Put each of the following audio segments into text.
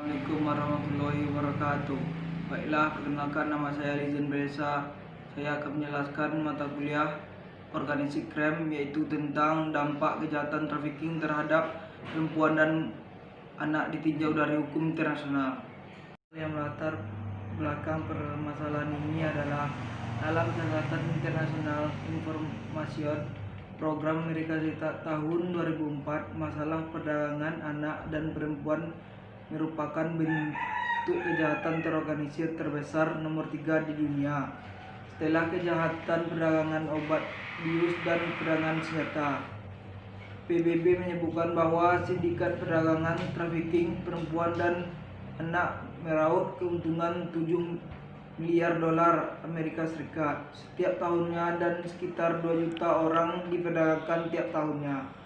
Assalamualaikum warahmatullahi wabarakatuh. Baiklah, perkenalkan nama saya Lizen Bresa. Saya akan menjelaskan mata kuliah organisasi krem, yaitu tentang dampak kejahatan trafficking terhadap perempuan dan anak ditinjau dari hukum internasional. Yang melatar belakang permasalahan ini adalah dalam catatan internasional information program Amerika Serikat tahun 2004, masalah perdagangan anak dan perempuan merupakan bentuk kejahatan terorganisir terbesar nomor 3 di dunia setelah kejahatan perdagangan obat bius dan perdagangan senjata. PBB menyebutkan bahwa sindikat perdagangan trafficking perempuan dan anak meraup keuntungan 7 miliar dolar Amerika Serikat setiap tahunnya dan sekitar 2 juta orang diperdagangkan tiap tahunnya.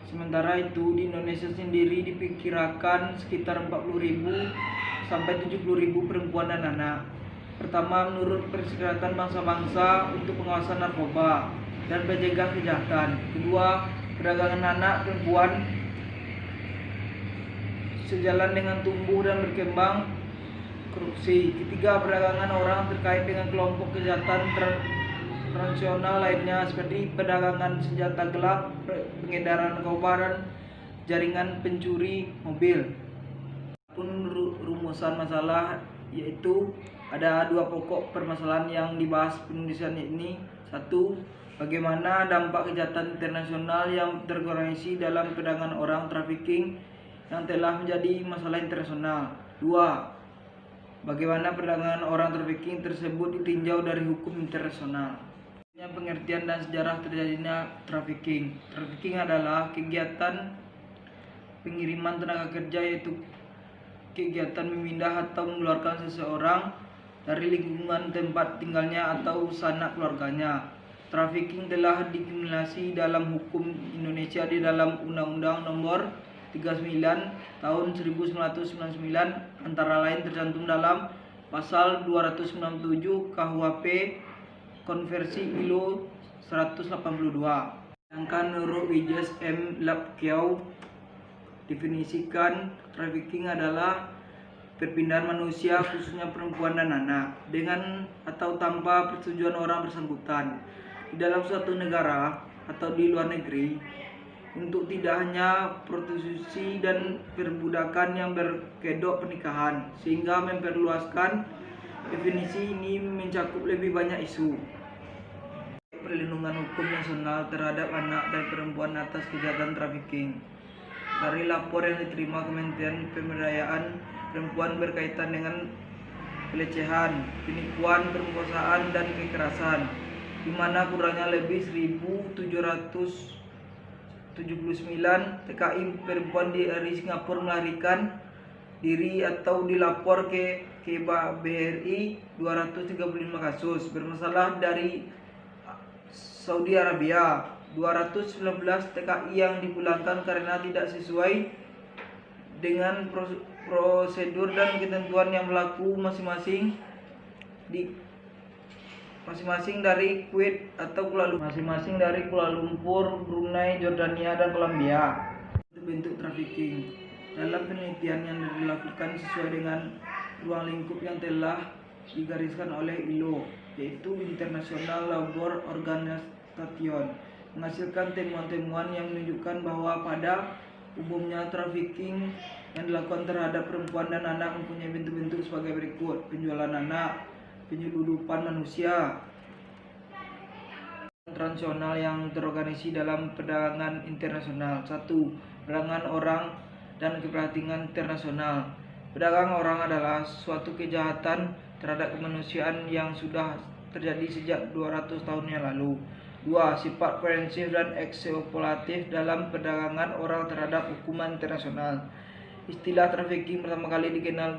Sementara itu, di Indonesia sendiri diperkirakan sekitar 40.000 sampai 70.000 perempuan dan anak. Pertama, menurut Perserikatan Bangsa-Bangsa untuk Pengawasan Narkoba dan Pencegah Kejahatan. Kedua, perdagangan anak perempuan sejalan dengan tumbuh dan berkembang korupsi. Ketiga, perdagangan orang terkait dengan kelompok kejahatan transnasional lainnya seperti perdagangan senjata gelap, pengedaran narkoba, dan jaringan pencuri mobil. Pun rumusan masalah, yaitu ada 2 pokok permasalahan yang dibahas penulisan ini. 1. Bagaimana dampak kejahatan internasional yang terorganisasi dalam perdagangan orang trafficking yang telah menjadi masalah internasional. 2. Bagaimana perdagangan orang trafficking tersebut ditinjau dari hukum internasional. Pengertian dan sejarah terjadinya trafficking. Trafficking adalah kegiatan pengiriman tenaga kerja, yaitu kegiatan memindah atau mengeluarkan seseorang dari lingkungan tempat tinggalnya atau sanak keluarganya. Trafficking telah dikriminalisasi dalam hukum Indonesia di dalam Undang-Undang Nomor 39 Tahun 1999, antara lain tercantum dalam Pasal 297 KUHP Konversi ILO 182. Sedangkan menurut Wijes M. Lapkiau, definisikan trafficking adalah perpindahan manusia, khususnya perempuan dan anak, dengan atau tanpa persetujuan orang bersangkutan di dalam suatu negara atau di luar negeri, untuk tidak hanya prostitusi dan perbudakan yang berkedok pernikahan, sehingga memperluaskan definisi ini mencakup lebih banyak isu. Perlindungan hukum nasional terhadap anak dan perempuan atas kejahatan trafficking. Dari lapor yang diterima Kementerian Pemberdayaan Perempuan berkaitan dengan pelecehan, penipuan, pemerkosaan, dan kekerasan, di mana kurangnya lebih 1.779 TKI perempuan dari Singapura melarikan diri atau dilapor ke BRI 235 kasus. Bermasalah dari Saudi Arabia, 219 TKI yang dipulangkan karena tidak sesuai dengan prosedur dan ketentuan yang berlaku masing-masing dari Kuwait atau masing-masing dari Kuala Lumpur, Brunei, Jordania, dan Kolombia. Bentuk trafficking dalam penelitian yang dilakukan sesuai dengan ruang lingkup yang telah digariskan oleh ILO, yaitu International Labour Organization, menghasilkan temuan-temuan yang menunjukkan bahwa pada umumnya trafficking yang dilakukan terhadap perempuan dan anak mempunyai bentuk-bentuk sebagai berikut: penjualan anak, penyeludupan manusia transnasional yang terorganisasi dalam perdagangan internasional. 1. Perdagangan orang dan keprihatinan internasional. Perdagangan orang adalah suatu kejahatan terhadap kemanusiaan yang sudah terjadi sejak 200 tahun yang lalu. 2. Sifat preventif dan eksploitatif dalam perdagangan orang terhadap hukuman internasional. Istilah trafficking pertama kali dikenal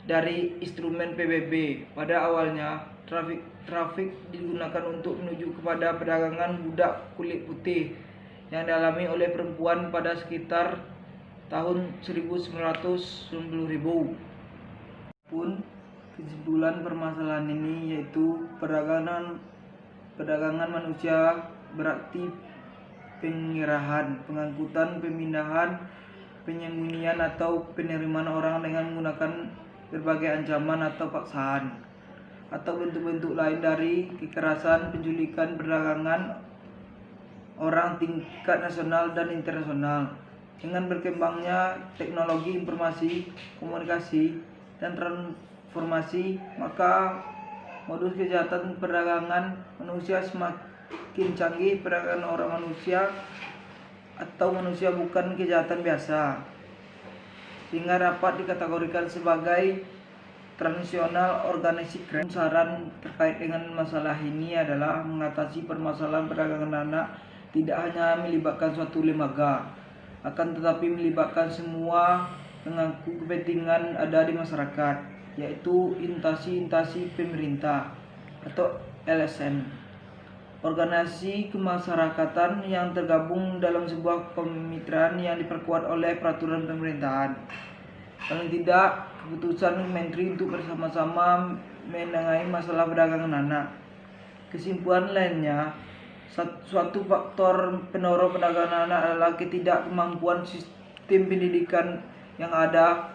dari instrumen PBB. Pada awalnya, trafik digunakan untuk menuju kepada perdagangan budak kulit putih yang dialami oleh perempuan pada sekitar tahun 1990. Pun kesimpulan permasalahan ini yaitu perdagangan manusia berarti pengerahan, pengangkutan, pemindahan, penyembunyian atau penerimaan orang dengan menggunakan berbagai ancaman atau paksaan, atau bentuk-bentuk lain dari kekerasan, penculikan, perdagangan orang tingkat nasional dan internasional. Dengan berkembangnya teknologi informasi, komunikasi, dan transformasi, maka modus kejahatan perdagangan manusia semakin canggih. Perdagangan orang manusia atau manusia bukan kejahatan biasa, sehingga dapat dikategorikan sebagai transnasional organisasi crime. Saran terkait dengan masalah ini adalah mengatasi permasalahan perdagangan anak tidak hanya melibatkan suatu lembaga, akan tetapi melibatkan semua pemangku kepentingan ada di masyarakat, yaitu instansi pemerintah atau LSM, organisasi kemasyarakatan yang tergabung dalam sebuah kemitraan yang diperkuat oleh peraturan pemerintahan. Paling tidak, keputusan Menteri untuk bersama-sama menangani masalah perdagangan anak. Kesimpulan lainnya, suatu faktor pendorong perdagangan anak adalah ketidakmampuan sistem pendidikan yang ada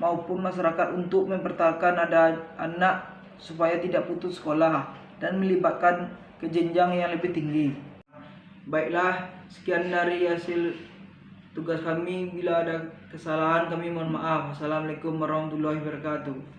maupun masyarakat untuk mempertahankan ada anak supaya tidak putus sekolah dan melibatkan ke jenjang yang lebih tinggi. Baiklah, sekian dari hasil tugas kami. Bila ada kesalahan kami mohon maaf. Assalamualaikum warahmatullahi wabarakatuh.